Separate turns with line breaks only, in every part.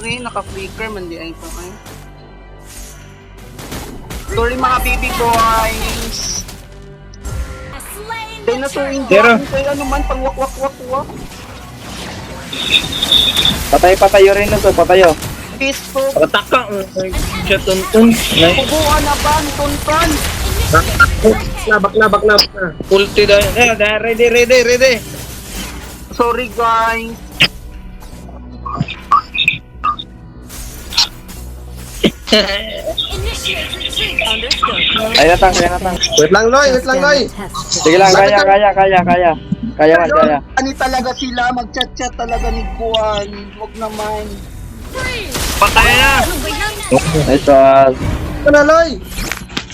eh, naka-flicker man di ay ito ay. Sorry mga baby boys. Dinosaur in
Zero.
kaya naman pang wak.
Patay rin na to, patayo.
Pisto.
Pataka. Siya tuntun.
Kubuha na ba ang tunton?
Bakla na. Ulti dahil. Ready.
Sorry guys.
Kaya na tang.
Wait lang, Noy.
Sige lang, kaya. Kaya man, kaya.
Ani talaga sila, mag-chat-chat talaga ni Buwan. Huwag naman.
Patay na! Nice one.
Ka na, Noy.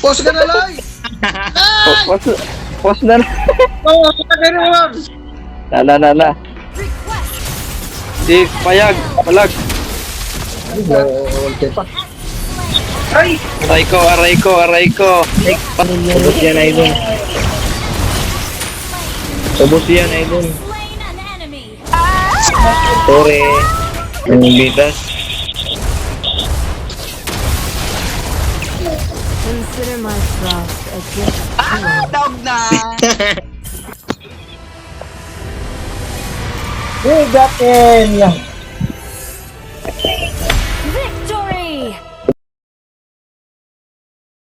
Pause ka na, Noy.
Pause na.
Oo, patay na lang.
Na. Di, payag. Palag.
Okay pa.
Aray ko. Ubus yan, Idol. Sorry. Ang bitas.
Consider my frost a gift.
Dog na.
Bigatin!